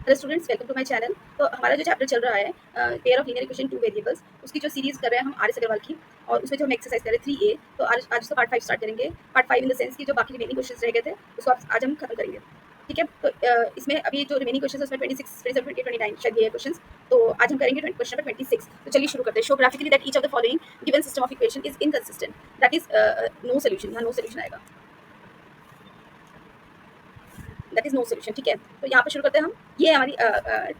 Hello students, welcome to my channel. तो हमारा जो चैप्टर चल रहा है pair of linear equation two variables, उसकी जो सीरीज कर रहे हैं हम आर एस अग्रवाल की, और उसमें जो हम एक्सरसाइज कर रहे हैं 3A। तो आज उसका पार्ट 5 स्टार्ट करेंगे। पार्ट 5 इन द सेंस की जो बाकी रिमेनिंग क्वेश्चंस रह गए थे उसको आज हम खत्म करेंगे। ठीक है, तो इसमें अभी जो रिमेनिंग क्वेश्चंस है उसमें 26, 27, 28, 29 शायद ये क्वेश्चंस। तो आज हम करेंगे क्वेश्चन नंबर 26। तो चलिए शुरू करते हैं। Show graphically that each of the following given system of equation is inconsistent, that is no solution. यहाँ नो सोल्यूशन आएगा, दैट इज नो सोल्यूशन। ठीक है, तो यहाँ पे शुरू करते हैं हम। ये हमारी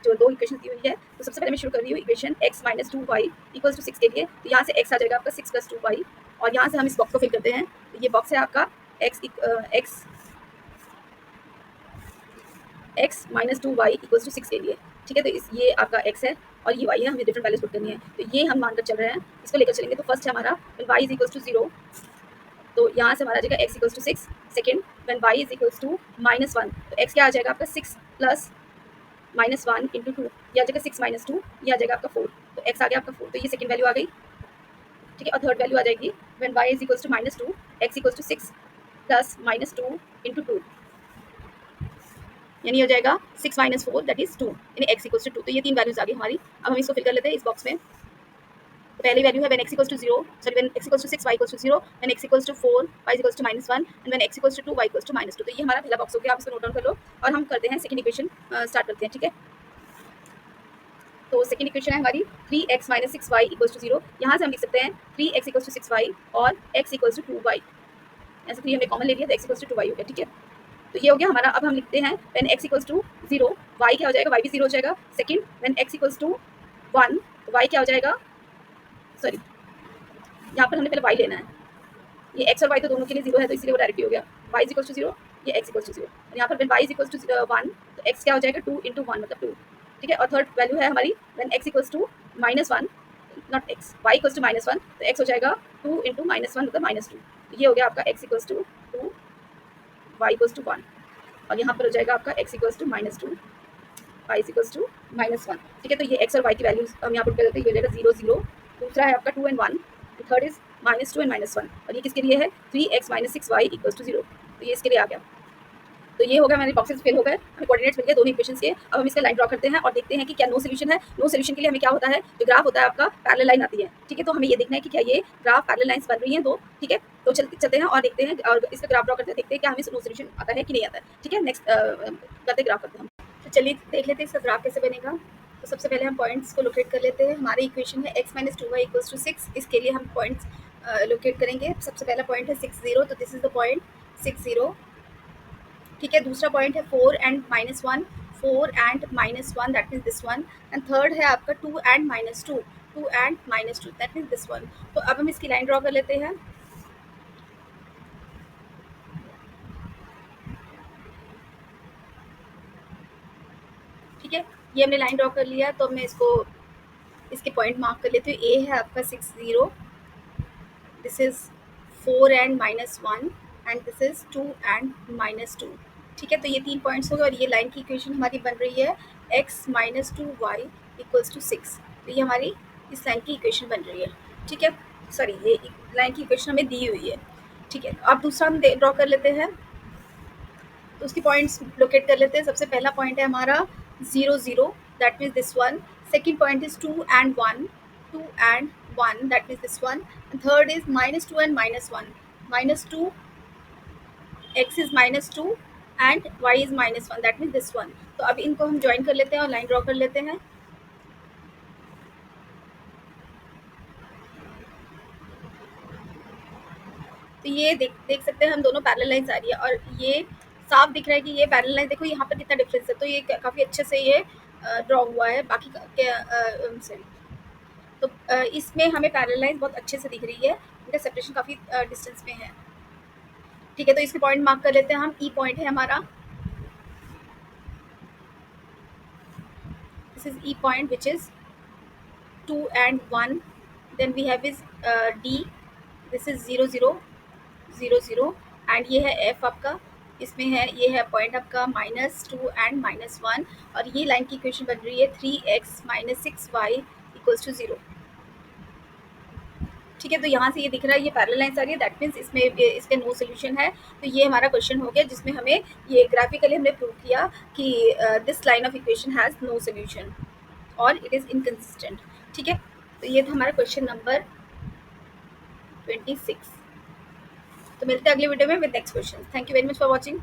जो दो इक्वेशन दी हुई है, तो सबसे पहले मैं शुरू कर रही हूँ equation x minus 2y equals to 6 के लिए। तो यहाँ से x आ जाएगा आपका 6 प्लस 2y, और यहाँ से हम इस बॉक्स को फिल करते हैं। तो ये बॉक्स है आपका x minus 2y equals to 6 के लिए। ठीक है, तो ये आपका x है और ये y है, हमें डिफरेंट वैल्यूज पुट करनी है। तो ये हम मानकर चल रहे हैं, इसको लेकर चलेंगे। तो फर्स्ट है हमारा y इज इक्वल्स टू 0, तो यहाँ से हमारा आ जाएगा x equals to 6। Second, when y is equals to -1, तो x क्या आ जाएगा आपका 6 प्लस -1 इंटू 2, ये आ जाएगा 6 माइनस 2, ये आ जाएगा आपका 4। तो x आ गया आपका 4, तो ये सेकंड वैल्यू आ गई। ठीक है, और थर्ड वैल्यू आ जाएगी when y is equals to -2, x equals to 6 plus -2 into 2, यानी हो जाएगा 6 माइनस 4 दैट इज 2, यानी x इक्वल्स टू 2। तो ये तीन वैल्यूज आ गई हमारी। अब हम इसको फिल कर लेते हैं इस बॉक्स में। तो पहली वैल्यू है when x equals to 0, sorry when x equals to 6 y equals to 0, व्हेन x equals to 4 y equals to -1, and when x equals to 2 y equals to -2। तो ये हमारा पहला बॉक्स हो गया, आप इसको नोट डाउन कर लो। और हम करते हैं सेकंड इक्वेशन, स्टार्ट करते हैं। ठीक है, तो सेकंड इक्वेशन है हमारी 3x minus 6y equals to 0। यहाँ से हम लिख सकते हैं 3x इक्वल्स टू 6y और x इक्वल्स टू 2y। ऐसे 3 हमने कॉमन ले लिया तो x इक्वल्स टू 2y हो गया। ठीक है, तो ये हो गया हमारा। अब हम लिखते हैं when x equals to 0, y क्या हो जाएगा, y भी 0 हो जाएगा। Second, when x equals to 1, y क्या हो जाएगा, सॉरी यहाँ पर हमने पहले y लेना है। ये x और y तो दोनों के लिए 0 है, तो इसलिए वो डायरेक्टली हो गया y इज इक्वल्स टू 0, ये x इक्वल्स टू 0। और यहाँ पर when y is equals to 1, तो x क्या हो जाएगा 2 इंटू 1 मतलब 2। ठीक है, और थर्ड वैल्यू है हमारी when x equals to -1, not x, y equals to -1, तो x हो जाएगा 2 इंटू -1 मतलब -2। तो ये हो गया आपका x equals to 2, y equals to 1, और यहाँ पर हो जाएगा आपका x equals to -2, y equals to -1। ठीक है, तो ये x और y की वैल्यूज हम यहाँ पर कर देते हैं। ये हो जाएगा 0 0। दूसरा है आपका 2 एंड 1, थर्ड इज -2 एंड -1, और ये किसके लिए है 3x minus 6y equals to 0। तो ये इसके लिए आ गया। तो ये हो गया, हमारे बॉक्सेस फिल हो गए, हमें कोऑर्डिनेट्स मिल गए दोनों इक्वेशंस के। अब हम इसका लाइन ड्रॉ करते हैं और देखते हैं कि क्या नो सोल्यूशन है। नो सोल्यूशन के लिए हमें क्या होता है, जो ग्राफ होता है आपका पैरेलल लाइन आती है। ठीक है, तो हमें ये देखना है कि क्या ये ग्राफ पैरेलल लाइंस बन रही हैं दो। ठीक है, तो चलते हैं और देखते हैं, और इसका ग्राफ ड्रॉ करते हैं, देखते हैं क्या हमें नो सोल्यूशन आता है कि नहीं आता है। ठीक है, नेक्स्ट करते ग्राफ करते हैं हम। तो चलिए देख लेते हैं इसका ग्राफ कैसे बनेगा। तो सबसे पहले हम पॉइंट्स को लोकेट कर लेते हैं। हमारी इक्वेशन है x minus 2y equals to 6। इसके लिए हम पॉइंट्स लोकेट करेंगे। सबसे पहला पॉइंट है 6 0, तो दिस इज द पॉइंट 6 0। ठीक है, दूसरा पॉइंट है 4 and -1, 4 and -1 that means this one, and third है आपका 2 and -2, 2 and -2 that means this one. तो अब हम इसकी लाइन ड्रॉ कर लेते हैं। ठीक है, ये हमने लाइन ड्रॉ कर लिया, तो मैं इसको इसके पॉइंट मार्क कर लेती हूँ। ए है आपका 6 0, this is 4 and -1, and this is 2 and -2। ठीक है, तो ये 3 पॉइंट्स हो गए, और ये लाइन की इक्वेशन हमारी बन रही है x minus 2y equals to 6। तो ये हमारी इस लाइन की इक्वेशन बन रही है। ठीक है, सॉरी ये लाइन की इक्वेशन हमें दी हुई है। ठीक है, अब दूसरा हम ड्रॉ कर लेते हैं, तो उसकी पॉइंट्स लोकेट कर लेते हैं। सबसे पहला पॉइंट है हमारा 0 0, that means this one. Second point is 2 and 1, 2 and 1 that means this one, and third is -2 and -1, -2, x is -2 and y is -1 that means this one. तो अब इनको हम ज्वाइन कर लेते हैं और लाइन ड्रॉ कर लेते हैं। तो ये देख सकते हैं हम, दोनों पैरेलल लाइंस आ रही है, और ये साफ दिख रहा है कि ये पैरेलल लाइन, देखो यहाँ पर कितना डिफरेंस है। तो ये काफ़ी अच्छे से ये ड्रॉ हुआ है। बाकी सॉरी, तो इसमें हमें पैरेलल लाइंस बहुत अच्छे से दिख रही है, इनका सेपरेशन काफ़ी डिस्टेंस में है। ठीक है, तो इसके पॉइंट मार्क कर लेते हैं हम। ई पॉइंट है हमारा, this is E point which is 2 and 1, then we have is D, this is 0 0 0 0, and ये है एफ आपका, इसमें है ये है पॉइंट आपका -2 एंड -1, और ये लाइन की इक्वेशन बन रही है 3x minus 6y equals to 0। ठीक है, तो यहाँ से ये दिख रहा है, ये पैरेलल लाइन्स आ रही है, दैट मीन्स इसमें इसका नो सोल्यूशन है। तो ये हमारा क्वेश्चन हो गया जिसमें हमें ये ग्राफिकली हमने प्रूव किया कि this line of equation has no solution और इट इज़ इनकंसिस्टेंट। ठीक है, तो ये था हमारा क्वेश्चन नंबर 26। तो मिलते हैं अगले वीडियो में with next question. Thank you very much for watching.